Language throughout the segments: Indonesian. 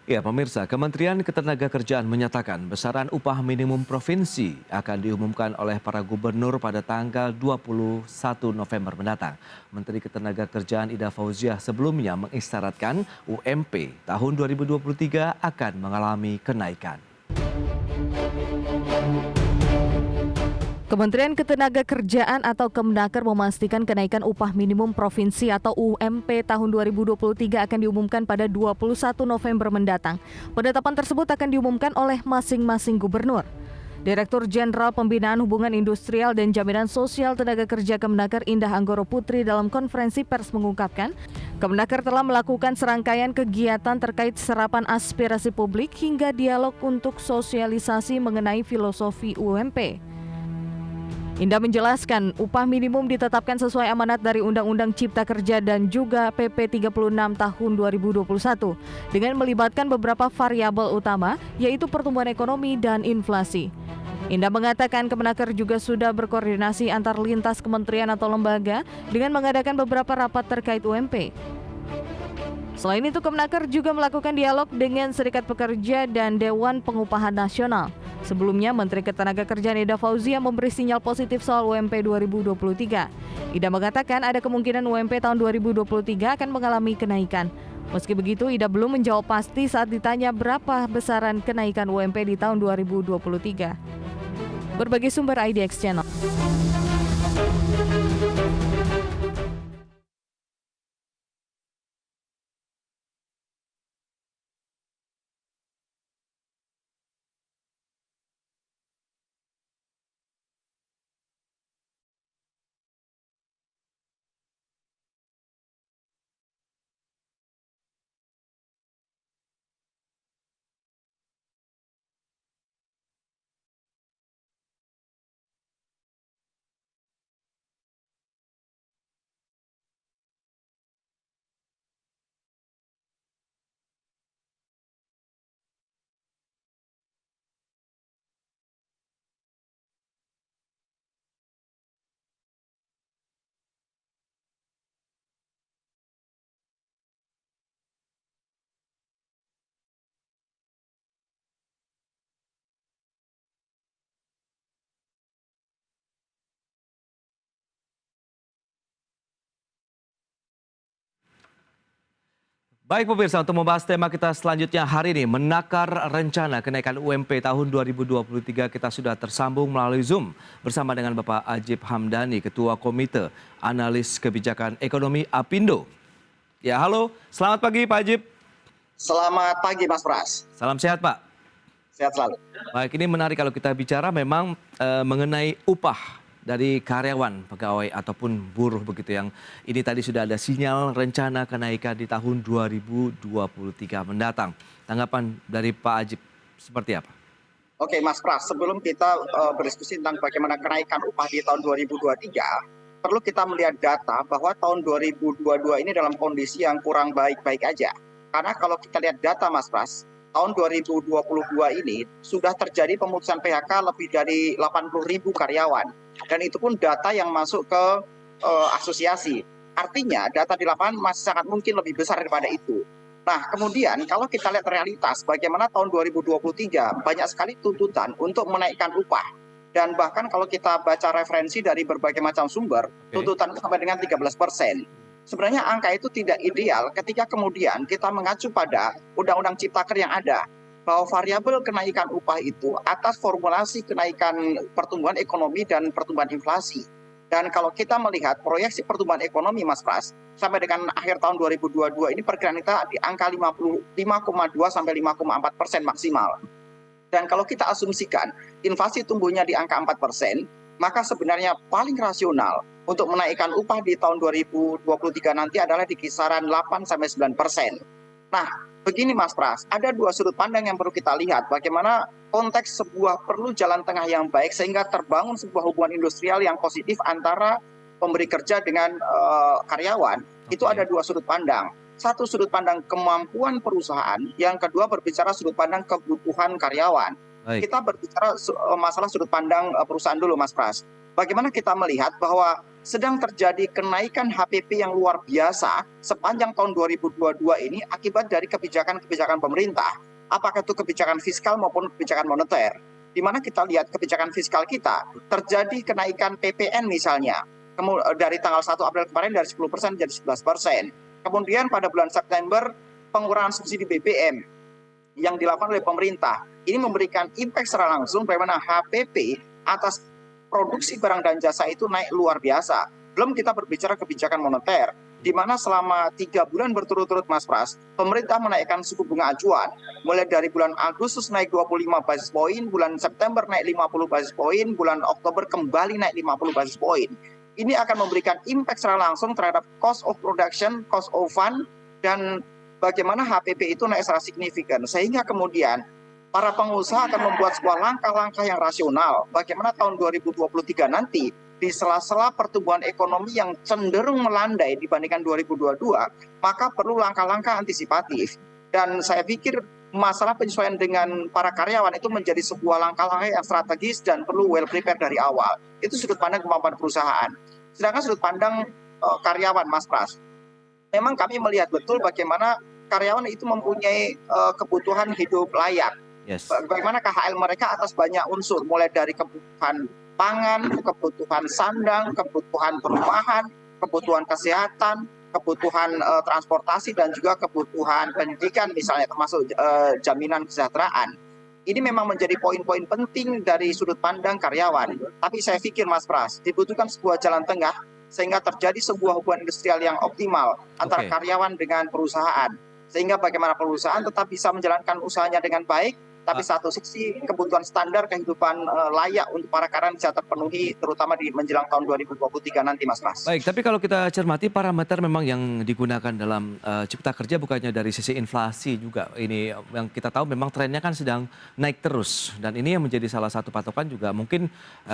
Ya, pemirsa, Kementerian Ketenagakerjaan menyatakan besaran upah minimum provinsi akan diumumkan oleh para gubernur pada tanggal 21 November mendatang. Menteri Ketenagakerjaan Ida Fauziah sebelumnya mengisyaratkan UMP tahun 2023 akan mengalami kenaikan. Kementerian Ketenagakerjaan atau Kemnaker memastikan kenaikan upah minimum provinsi atau UMP tahun 2023 akan diumumkan pada 21 November mendatang. Penetapan tersebut akan diumumkan oleh masing-masing gubernur. Direktur Jenderal Pembinaan Hubungan Industrial dan Jaminan Sosial Tenaga Kerja Kemnaker Indah Anggoro Putri dalam konferensi pers mengungkapkan, Kemnaker telah melakukan serangkaian kegiatan terkait serapan aspirasi publik hingga dialog untuk sosialisasi mengenai filosofi UMP. Indah menjelaskan, upah minimum ditetapkan sesuai amanat dari Undang-Undang Cipta Kerja dan juga PP 36 tahun 2021 dengan melibatkan beberapa variabel utama yaitu pertumbuhan ekonomi dan inflasi. Indah mengatakan Kemenaker juga sudah berkoordinasi antar lintas kementerian atau lembaga dengan mengadakan beberapa rapat terkait UMP. Selain itu, Kemenaker juga melakukan dialog dengan Serikat Pekerja dan Dewan Pengupahan Nasional. Sebelumnya, Menteri Ketenagakerjaan Ida Fauziah memberi sinyal positif soal UMP 2023. Ida mengatakan ada kemungkinan UMP tahun 2023 akan mengalami kenaikan. Meski begitu, Ida belum menjawab pasti saat ditanya berapa besaran kenaikan UMP di tahun 2023. Berbagai sumber IDX Channel. Baik pemirsa, untuk membahas tema kita selanjutnya hari ini, menakar rencana kenaikan UMP tahun 2023, kita sudah tersambung melalui Zoom bersama dengan Bapak Ajib Hamdani, Ketua Komite Analis Kebijakan Ekonomi Apindo. Ya, halo, selamat pagi Pak Ajib. Selamat pagi Mas Pras. Salam sehat Pak. Sehat selalu. Baik, ini menarik kalau kita bicara memang mengenai upah dari karyawan, pegawai ataupun buruh begitu yang ini tadi sudah ada sinyal rencana kenaikan di tahun 2023 mendatang. Tanggapan dari Pak Ajib seperti apa? Oke Mas Pras, sebelum kita berdiskusi tentang bagaimana kenaikan upah di tahun 2023, perlu kita melihat data bahwa tahun 2022 ini dalam kondisi yang kurang baik-baik aja. Karena kalau kita lihat data Mas Pras, tahun 2022 ini sudah terjadi pemutusan PHK lebih dari 80.000 karyawan. Dan itu pun data yang masuk ke asosiasi. Artinya data di lapangan masih sangat mungkin lebih besar daripada itu. Nah, kemudian kalau kita lihat realitas bagaimana tahun 2023 banyak sekali tuntutan untuk menaikkan upah. Dan bahkan kalau kita baca referensi dari berbagai macam sumber, tuntutan itu sampai dengan 13%. Sebenarnya angka itu tidak ideal ketika kemudian kita mengacu pada Undang-Undang Cipta Kerja yang ada, bahwa variabel kenaikan upah itu atas formulasi kenaikan pertumbuhan ekonomi dan pertumbuhan inflasi. Dan kalau kita melihat proyeksi pertumbuhan ekonomi Mas Pras, sampai dengan akhir tahun 2022 ini perkiraan kita di angka 5,2 sampai 5,4% maksimal. Dan kalau kita asumsikan inflasi tumbuhnya di angka 4%, maka sebenarnya paling rasional untuk menaikkan upah di tahun 2023 nanti adalah di kisaran 8 sampai 9%. Nah, begini Mas Pras, ada dua sudut pandang yang perlu kita lihat. Bagaimana konteks sebuah perlu jalan tengah yang baik sehingga terbangun sebuah hubungan industrial yang positif antara pemberi kerja dengan karyawan. Itu ada dua sudut pandang. Satu sudut pandang kemampuan perusahaan, yang kedua berbicara sudut pandang kebutuhan karyawan. Baik. Kita berbicara masalah sudut pandang perusahaan dulu Mas Pras. bagaimana kita melihat bahwa sedang terjadi kenaikan HPP yang luar biasa sepanjang tahun 2022 ini akibat dari kebijakan-kebijakan pemerintah. Apakah itu kebijakan fiskal maupun kebijakan moneter. Di mana kita lihat kebijakan fiskal kita terjadi kenaikan PPN misalnya. Dari tanggal 1 April kemarin dari 10% menjadi 11%. Kemudian pada bulan September pengurangan subsidi BBM yang dilakukan oleh pemerintah. Ini memberikan impact secara langsung bagaimana HPP atas produksi barang dan jasa itu naik luar biasa. Belum kita berbicara kebijakan moneter, di mana selama 3 bulan berturut-turut Mas Pras, pemerintah menaikkan suku bunga acuan. Mulai dari bulan Agustus naik 25 basis poin, bulan September naik 50 basis poin, bulan Oktober kembali naik 50 basis poin. Ini akan memberikan impact secara langsung terhadap cost of production, cost of fund, dan bagaimana HPP itu naik secara signifikan. Sehingga kemudian para pengusaha akan membuat sebuah langkah-langkah yang rasional. Bagaimana tahun 2023 nanti di sela-sela pertumbuhan ekonomi yang cenderung melandai dibandingkan 2022, maka perlu langkah-langkah antisipatif. Dan saya pikir masalah penyesuaian dengan para karyawan itu menjadi sebuah langkah-langkah yang strategis dan perlu well prepared dari awal. Itu sudut pandang kemampuan perusahaan. Sedangkan sudut pandang karyawan, Mas Pras, memang kami melihat betul bagaimana karyawan itu mempunyai kebutuhan hidup layak. Yes. Bagaimana KHL mereka atas banyak unsur, mulai dari kebutuhan pangan, kebutuhan sandang, kebutuhan perumahan, kebutuhan kesehatan, kebutuhan transportasi, dan juga kebutuhan pendidikan misalnya, termasuk jaminan kesejahteraan. Ini memang menjadi poin-poin penting dari sudut pandang karyawan. Tapi saya pikir Mas Pras, dibutuhkan sebuah jalan tengah sehingga terjadi sebuah hubungan industrial yang optimal antara karyawan dengan perusahaan. Sehingga bagaimana perusahaan tetap bisa menjalankan usahanya dengan baik, tapi satu sisi kebutuhan standar kehidupan layak untuk para karyawan bisa terpenuhi, terutama di menjelang tahun 2023 nanti, Mas Pras. Baik, tapi kalau kita cermati parameter memang yang digunakan dalam Cipta Kerja bukannya dari sisi inflasi juga. Ini yang kita tahu memang trennya kan sedang naik terus. Dan ini yang menjadi salah satu patokan juga. Mungkin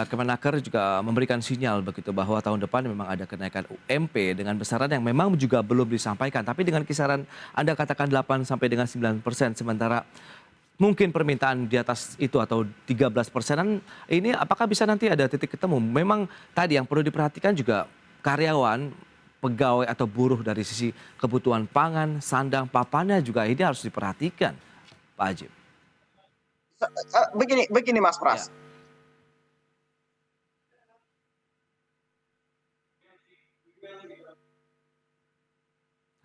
Kemenaker juga memberikan sinyal begitu bahwa tahun depan memang ada kenaikan UMP dengan besaran yang memang juga belum disampaikan. Tapi dengan kisaran Anda katakan 8 sampai dengan 9%, sementara mungkin permintaan di atas itu atau 13%-an ini apakah bisa nanti ada titik ketemu? Memang tadi yang perlu diperhatikan juga karyawan, pegawai atau buruh dari sisi kebutuhan pangan, sandang, papannya juga ini harus diperhatikan, Pak Ajib. Begini Mas Pras. Ya.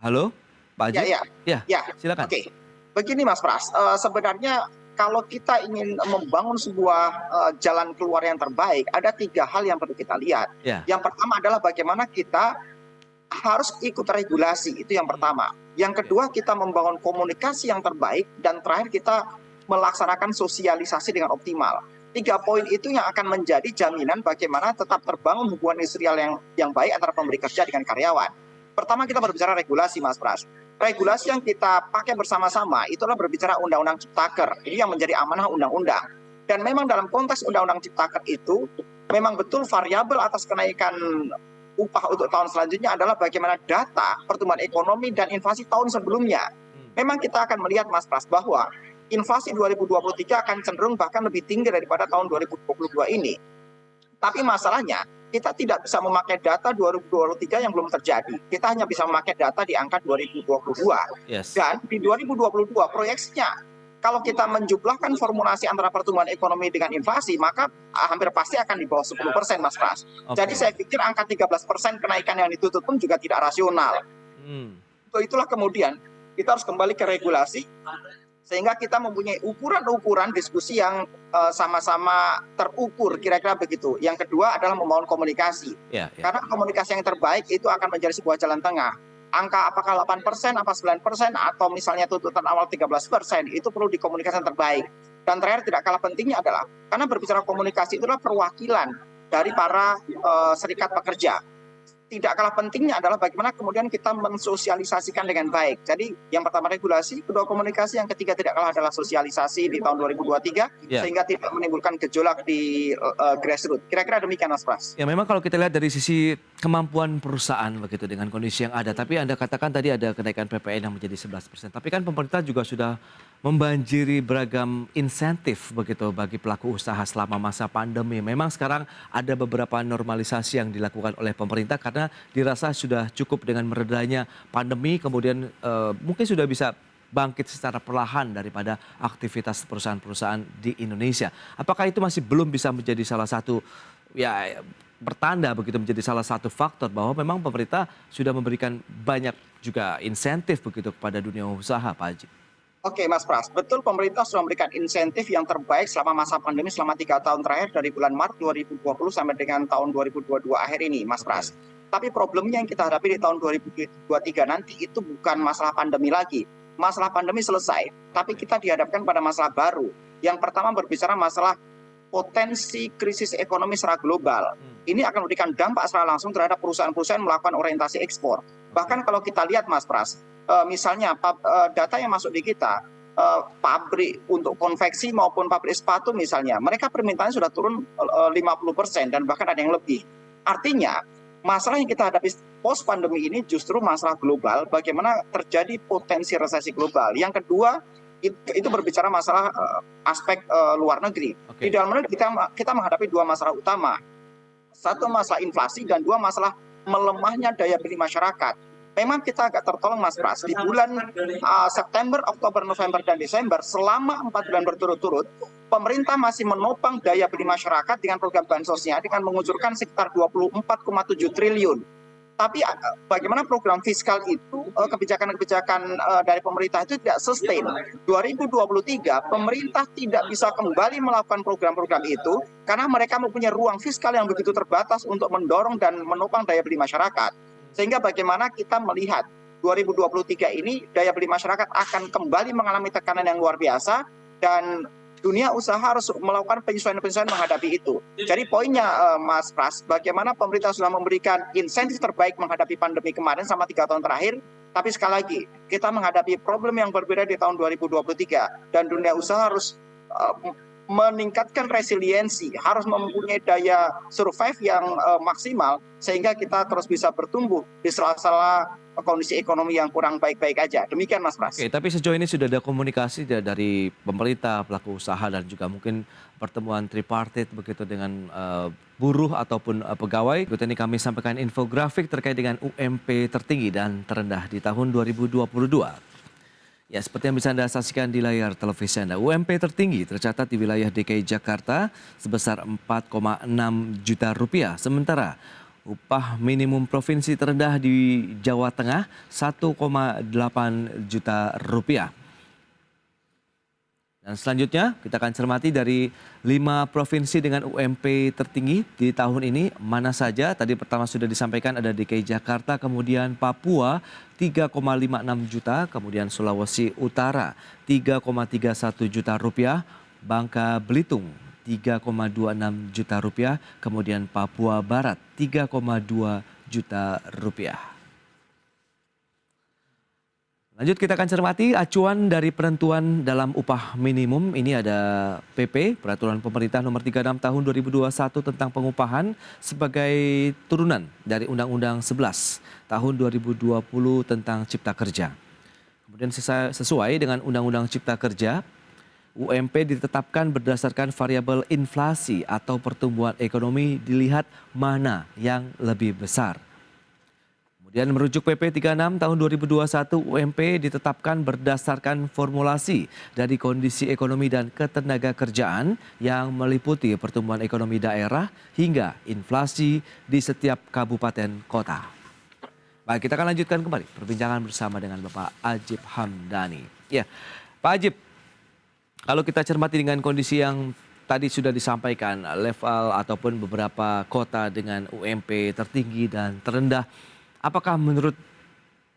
Halo, Pak Ajib? Ya, silakan. Oke. Begini Mas Pras, sebenarnya kalau kita ingin membangun sebuah jalan keluar yang terbaik, ada 3 hal yang perlu kita lihat. Ya. Yang pertama adalah bagaimana kita harus ikut regulasi, itu yang pertama. Yang kedua, kita membangun komunikasi yang terbaik, dan terakhir kita melaksanakan sosialisasi dengan optimal. 3 poin itu yang akan menjadi jaminan bagaimana tetap terbangun hubungan industrial yang baik antara pemberi kerja dengan karyawan. Pertama kita berbicara regulasi, Mas Pras. Regulasi yang kita pakai bersama-sama itulah berbicara Undang-Undang Ciptaker. Ini yang menjadi amanah undang-undang. Dan memang dalam konteks Undang-Undang Ciptaker itu, memang betul variabel atas kenaikan upah untuk tahun selanjutnya adalah bagaimana data pertumbuhan ekonomi dan inflasi tahun sebelumnya. Memang kita akan melihat, Mas Pras, bahwa inflasi 2023 akan cenderung bahkan lebih tinggi daripada tahun 2022 ini. Tapi masalahnya, kita tidak bisa memakai data 2023 yang belum terjadi. Kita hanya bisa memakai data di angka 2022. Yes. Dan di 2022 proyeksinya, kalau kita menjumlahkan formulasi antara pertumbuhan ekonomi dengan inflasi, maka hampir pasti akan di bawah 10%, Mas Pras. Jadi saya pikir angka 13% kenaikan yang ditutup pun juga tidak rasional. Itulah kemudian kita harus kembali ke regulasi, sehingga kita mempunyai ukuran-ukuran diskusi yang sama-sama terukur, kira-kira begitu. Yang kedua adalah membangun komunikasi. Karena komunikasi yang terbaik itu akan menjadi sebuah jalan tengah. Angka apakah 8%, apa 9%, atau misalnya tuntutan awal 13%, itu perlu dikomunikasikan terbaik. Dan terakhir tidak kalah pentingnya adalah, karena berbicara komunikasi itulah perwakilan dari para serikat pekerja. tidak kalah pentingnya adalah bagaimana kemudian kita mensosialisasikan dengan baik. Jadi yang pertama regulasi, kedua komunikasi, yang ketiga tidak kalah adalah sosialisasi di tahun 2023 Ya. sehingga tidak menimbulkan gejolak di grassroots. Kira-kira demikian Mas Pras. Ya memang kalau kita lihat dari sisi kemampuan perusahaan begitu dengan kondisi yang ada. Tapi Anda katakan tadi ada kenaikan PPN yang menjadi 11%. Tapi kan pemerintah juga sudah membanjiri beragam insentif begitu bagi pelaku usaha selama masa pandemi. Memang sekarang ada beberapa normalisasi yang dilakukan oleh pemerintah karena dirasa sudah cukup dengan meredanya pandemi, kemudian mungkin sudah bisa bangkit secara perlahan daripada aktivitas perusahaan-perusahaan di Indonesia. Apakah itu masih belum bisa menjadi salah satu ya bertanda begitu menjadi salah satu faktor bahwa memang pemerintah sudah memberikan banyak juga insentif begitu kepada dunia usaha, Pak Haji? Oke Mas Pras, betul pemerintah sudah memberikan insentif yang terbaik selama masa pandemi selama 3 tahun terakhir dari bulan Maret 2020 sampai dengan tahun 2022 akhir ini Mas Pras. Tapi problemnya yang kita hadapi di tahun 2023 nanti itu bukan masalah pandemi lagi. Masalah pandemi selesai, tapi kita dihadapkan pada masalah baru. Yang pertama berbicara masalah potensi krisis ekonomi secara global. Ini akan memberikan dampak secara langsung terhadap perusahaan-perusahaan melakukan orientasi ekspor. Bahkan kalau kita lihat Mas Pras, misalnya data yang masuk di kita, pabrik untuk konveksi maupun pabrik sepatu misalnya, mereka permintaannya sudah turun 50% dan bahkan ada yang lebih. Artinya masalah yang kita hadapi post pandemi ini justru masalah global, bagaimana terjadi potensi resesi global. Yang kedua itu berbicara masalah aspek luar negeri. Di dalam negeri kita menghadapi dua masalah utama. Satu masalah inflasi dan dua masalah melemahnya daya beli masyarakat. Memang kita agak tertolong Mas Pras. Di bulan September, Oktober, November, dan Desember selama 4 bulan berturut-turut, pemerintah masih menopang daya beli masyarakat dengan program bansosnya dengan mengucurkan sekitar 24,7 triliun. Tapi bagaimana program fiskal itu, kebijakan-kebijakan dari pemerintah itu tidak sustain. 2023 pemerintah tidak bisa kembali melakukan program-program itu karena mereka mempunyai ruang fiskal yang begitu terbatas untuk mendorong dan menopang daya beli masyarakat. Sehingga bagaimana kita melihat 2023 ini daya beli masyarakat akan kembali mengalami tekanan yang luar biasa dan dunia usaha harus melakukan penyesuaian-penyesuaian menghadapi itu. Jadi poinnya Mas Pras, bagaimana pemerintah sudah memberikan insentif terbaik menghadapi pandemi kemarin sama 3 tahun terakhir, tapi sekali lagi kita menghadapi problem yang berbeda di tahun 2023 dan dunia usaha harus meningkatkan resiliensi, harus mempunyai daya survive yang maksimal sehingga kita terus bisa bertumbuh di sela-sela kondisi ekonomi yang kurang baik-baik aja. Demikian Mas Pras. Oke, tapi sejauh ini sudah ada komunikasi dari pemerintah, pelaku usaha dan juga mungkin pertemuan tripartit begitu dengan buruh ataupun pegawai. Berikut ini kami sampaikan infografik terkait dengan UMP tertinggi dan terendah di tahun 2022. Ya, seperti yang bisa Anda saksikan di layar televisi Anda, UMP tertinggi tercatat di wilayah DKI Jakarta sebesar 4,6 juta rupiah. Sementara upah minimum provinsi terendah di Jawa Tengah 1,8 juta rupiah. Dan selanjutnya kita akan cermati dari 5 provinsi dengan UMP tertinggi di tahun ini mana saja. Tadi pertama sudah disampaikan ada DKI Jakarta, kemudian Papua 3,56 juta, kemudian Sulawesi Utara 3,31 juta rupiah, Bangka Belitung 3,26 juta rupiah, kemudian Papua Barat 3,2 juta rupiah. Lanjut kita akan cermati acuan dari penentuan dalam upah minimum. Ini ada PP, Peraturan Pemerintah Nomor 36 Tahun 2021 tentang pengupahan sebagai turunan dari Undang-Undang 11 Tahun 2020 tentang Cipta Kerja. Kemudian sesuai dengan Undang-Undang Cipta Kerja, UMP ditetapkan berdasarkan variabel inflasi atau pertumbuhan ekonomi dilihat mana yang lebih besar. Kemudian merujuk PP 36 tahun 2021, UMP ditetapkan berdasarkan formulasi dari kondisi ekonomi dan ketenagakerjaan yang meliputi pertumbuhan ekonomi daerah hingga inflasi di setiap kabupaten kota. Baik, kita akan lanjutkan kembali perbincangan bersama dengan Bapak Ajib Hamdani. Ya, Pak Ajib, kalau kita cermati dengan kondisi yang tadi sudah disampaikan, level ataupun beberapa kota dengan UMP tertinggi dan terendah, apakah menurut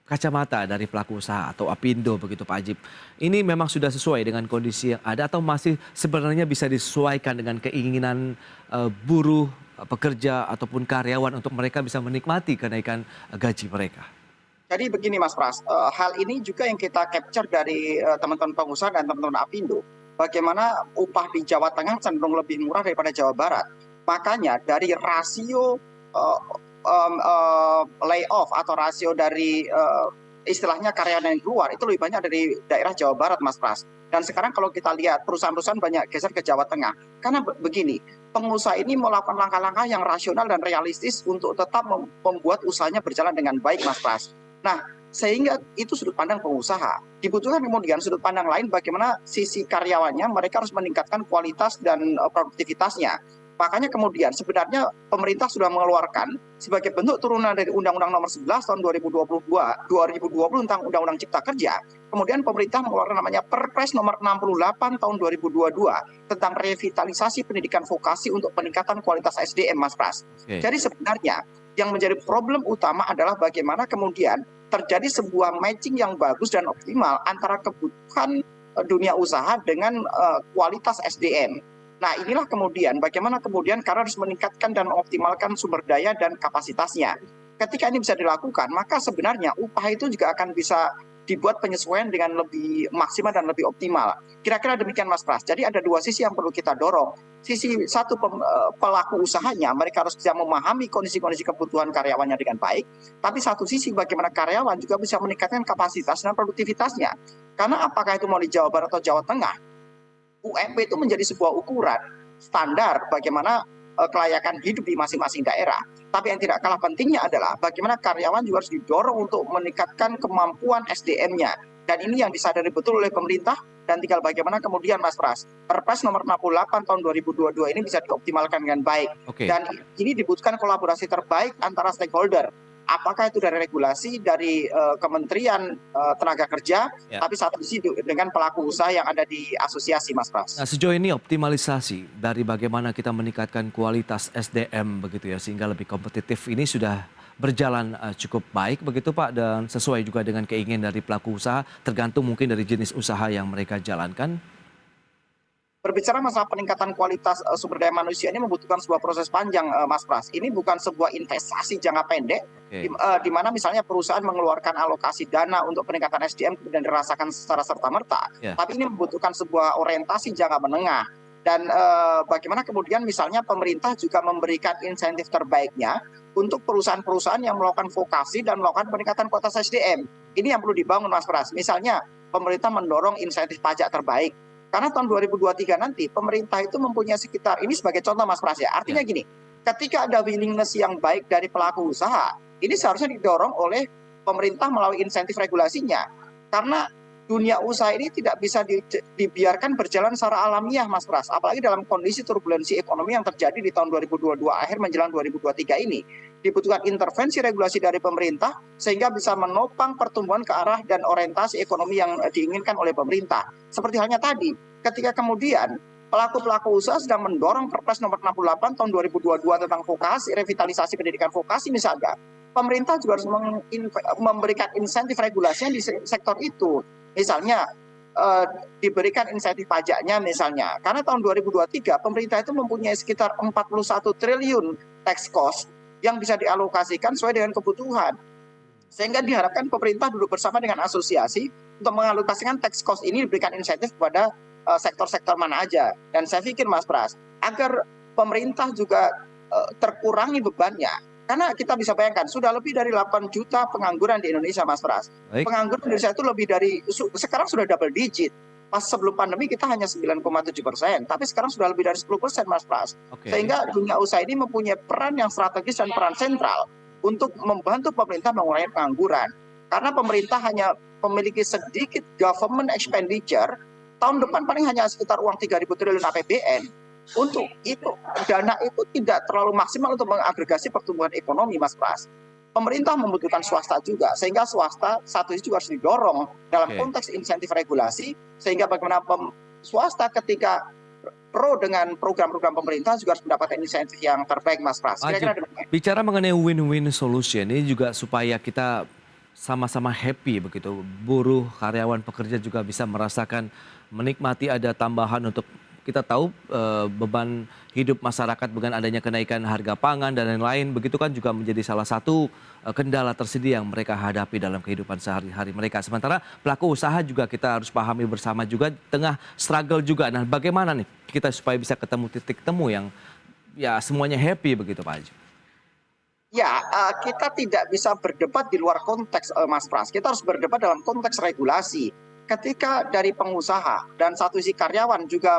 kacamata dari pelaku usaha atau Apindo begitu Pak Ajib, ini memang sudah sesuai dengan kondisi yang ada atau masih sebenarnya bisa disesuaikan dengan keinginan buruh pekerja ataupun karyawan untuk mereka bisa menikmati kenaikan gaji mereka? Jadi begini Mas Pras, hal ini juga yang kita capture dari teman-teman pengusaha dan teman-teman Apindo. Bagaimana upah di Jawa Tengah cenderung lebih murah daripada Jawa Barat. Makanya dari rasio layoff atau rasio dari istilahnya karyawan yang keluar itu lebih banyak dari daerah Jawa Barat, Mas Pras. Dan sekarang kalau kita lihat perusahaan-perusahaan banyak geser ke Jawa Tengah. Karena begini, pengusaha ini melakukan langkah-langkah yang rasional dan realistis untuk tetap membuat usahanya berjalan dengan baik, Mas Pras. Nah, sehingga itu sudut pandang pengusaha. Dibutuhkan kemudian sudut pandang lain bagaimana sisi karyawannya mereka harus meningkatkan kualitas dan produktivitasnya. Makanya kemudian sebenarnya pemerintah sudah mengeluarkan sebagai bentuk turunan dari Undang-Undang Nomor 11 tahun 2020 tentang Undang-Undang Cipta Kerja. Kemudian pemerintah mengeluarkan namanya Perpres Nomor 68 tahun 2022 tentang revitalisasi pendidikan vokasi untuk peningkatan kualitas SDM, Mas Pras. Oke. Jadi sebenarnya yang menjadi problem utama adalah bagaimana kemudian terjadi sebuah matching yang bagus dan optimal antara kebutuhan dunia usaha dengan kualitas SDM. Nah, inilah kemudian bagaimana kemudian karena harus meningkatkan dan mengoptimalkan sumber daya dan kapasitasnya. Ketika ini bisa dilakukan, maka sebenarnya upah itu juga akan bisa dibuat penyesuaian dengan lebih maksimal dan lebih optimal. Kira-kira demikian, Mas Pras. Jadi ada dua sisi yang perlu kita dorong. Sisi satu, pelaku usahanya, mereka harus bisa memahami kondisi-kondisi kebutuhan karyawannya dengan baik. Tapi satu sisi bagaimana karyawan juga bisa meningkatkan kapasitas dan produktivitasnya. Karena apakah itu mau di Jawa Barat atau Jawa Tengah, UMP itu menjadi sebuah ukuran standar bagaimana kelayakan hidup di masing-masing daerah. Tapi yang tidak kalah pentingnya adalah bagaimana karyawan juga harus didorong untuk meningkatkan kemampuan SDM-nya. Dan ini yang disadari betul oleh pemerintah dan tinggal bagaimana kemudian, Mas Pras, Perpres Nomor 68 tahun 2022 ini bisa dioptimalkan dengan baik. Oke. Dan ini dibutuhkan kolaborasi terbaik antara stakeholder. Apakah itu dari regulasi, dari Kementerian Tenaga Kerja, Ya. tapi satu sisi dengan pelaku usaha yang ada di asosiasi, Mas Pras. Nah, sejauh ini optimalisasi dari bagaimana kita meningkatkan kualitas SDM begitu ya sehingga lebih kompetitif ini sudah berjalan cukup baik begitu Pak, dan sesuai juga dengan keinginan dari pelaku usaha, tergantung mungkin dari jenis usaha yang mereka jalankan. Berbicara masalah peningkatan kualitas sumber daya manusia ini membutuhkan sebuah proses panjang, Mas Pras. Ini bukan sebuah investasi jangka pendek, Oke. di mana misalnya perusahaan mengeluarkan alokasi dana untuk peningkatan SDM kemudian dirasakan secara serta-merta. Ya. Tapi ini membutuhkan sebuah orientasi jangka menengah. Dan bagaimana kemudian misalnya pemerintah juga memberikan insentif terbaiknya untuk perusahaan-perusahaan yang melakukan vokasi dan melakukan peningkatan kualitas SDM. Ini yang perlu dibangun, Mas Pras. Misalnya pemerintah mendorong insentif pajak terbaik. Karena tahun 2023 nanti pemerintah itu mempunyai sekitar, ini sebagai contoh Mas Pras ya, artinya gini, ketika ada willingness yang baik dari pelaku usaha, ini seharusnya didorong oleh pemerintah melalui insentif regulasinya. Karena dunia usaha ini tidak bisa dibiarkan berjalan secara alamiah, Mas Pras. Apalagi dalam kondisi turbulensi ekonomi yang terjadi di tahun 2022 akhir menjelang 2023 ini. Dibutuhkan intervensi regulasi dari pemerintah sehingga bisa menopang pertumbuhan ke arah dan orientasi ekonomi yang diinginkan oleh pemerintah. Seperti halnya tadi, ketika kemudian pelaku-pelaku usaha sedang mendorong Perpres Nomor 68 tahun 2022 tentang vokasi, revitalisasi pendidikan vokasi misalnya, pemerintah juga harus memberikan insentif regulasi di sektor itu. Misalnya diberikan insentif pajaknya misalnya. Karena tahun 2023 pemerintah itu mempunyai sekitar 41 triliun tax cost yang bisa dialokasikan sesuai dengan kebutuhan. Sehingga diharapkan pemerintah duduk bersama dengan asosiasi untuk mengalokasikan tax cost ini diberikan insentif kepada sektor-sektor mana aja. Dan saya pikir Mas Pras, agar pemerintah juga terkurangi bebannya. Karena kita bisa bayangkan, sudah lebih dari 8 juta pengangguran di Indonesia, Mas Pras. Baik. Pengangguran di Indonesia itu lebih dari, sekarang sudah double digit. Pas sebelum pandemi kita hanya 9,7%, tapi sekarang sudah lebih dari 10%, Mas Pras. Oke. Sehingga dunia usaha ini mempunyai peran yang strategis dan peran sentral untuk membantu pemerintah mengurangi pengangguran. Karena pemerintah hanya memiliki sedikit government expenditure, tahun depan paling hanya sekitar uang 3.000 triliun APBN. Untuk itu, dana itu tidak terlalu maksimal untuk mengagregasi pertumbuhan ekonomi, Mas Pras. Pemerintah membutuhkan swasta juga, sehingga swasta satu sisi juga harus didorong dalam Oke. konteks insentif regulasi, sehingga bagaimana swasta ketika pro dengan program-program pemerintah juga harus mendapatkan insentif yang terbaik, Mas Pras. Kira-kira demikian. Bicara mengenai win-win solution ini juga supaya kita sama-sama happy begitu. Buruh, karyawan, pekerja juga bisa merasakan menikmati ada tambahan untuk kita tahu beban hidup masyarakat dengan adanya kenaikan harga pangan dan lain-lain, begitu kan juga menjadi salah satu kendala tersedia yang mereka hadapi dalam kehidupan sehari-hari mereka. Sementara pelaku usaha juga kita harus pahami bersama juga tengah struggle juga. Nah, bagaimana nih kita supaya bisa ketemu titik temu yang ya semuanya happy begitu Pak Haji? Ya, kita tidak bisa berdebat di luar konteks, Mas Pras. Kita harus berdebat dalam konteks regulasi. Ketika dari pengusaha dan satu sisi karyawan juga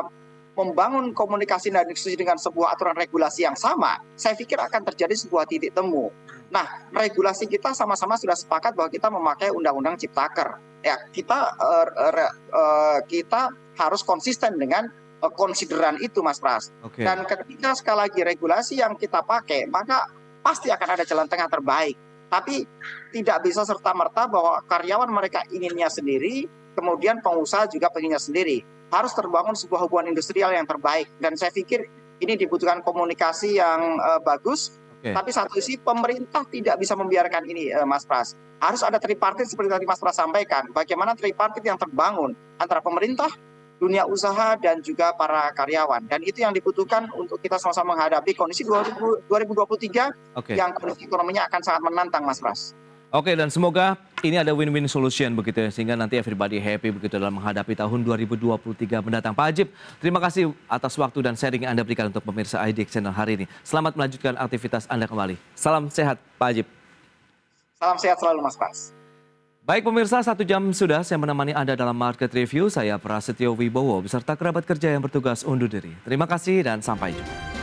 membangun komunikasi dan diskusi dengan sebuah aturan regulasi yang sama, saya pikir akan terjadi sebuah titik temu. Nah, regulasi kita sama-sama sudah sepakat bahwa kita memakai Undang-Undang Ciptaker. Ya, kita harus konsisten dengan konsideran itu, Mas Pras. Oke. Dan ketika sekali lagi regulasi yang kita pakai, maka pasti akan ada jalan tengah terbaik. Tapi tidak bisa serta-merta bahwa karyawan mereka inginnya sendiri, kemudian pengusaha juga pengennya sendiri. Harus terbangun sebuah hubungan industrial yang terbaik. Dan saya pikir ini dibutuhkan komunikasi yang bagus. Oke. Tapi satu sisi pemerintah tidak bisa membiarkan ini, Mas Pras. Harus ada tripartit seperti tadi Mas Pras sampaikan. Bagaimana tripartit yang terbangun antara pemerintah, dunia usaha, dan juga para karyawan. Dan itu yang dibutuhkan untuk kita sama-sama menghadapi kondisi 2023 yang kondisi ekonominya akan sangat menantang, Mas Pras. Oke, dan semoga ini ada win-win solution begitu ya, sehingga nanti everybody happy begitu dalam menghadapi tahun 2023 mendatang. Pak Hajib, terima kasih atas waktu dan sharing yang Anda berikan untuk pemirsa IDX Channel hari ini. Selamat melanjutkan aktivitas Anda kembali. Salam sehat, Pak Hajib. Salam sehat selalu, Mas Pras. Baik pemirsa, 1 jam sudah saya menemani Anda dalam Market Review. Saya Prasetyo Wibowo beserta kerabat kerja yang bertugas undur diri. Terima kasih dan sampai jumpa.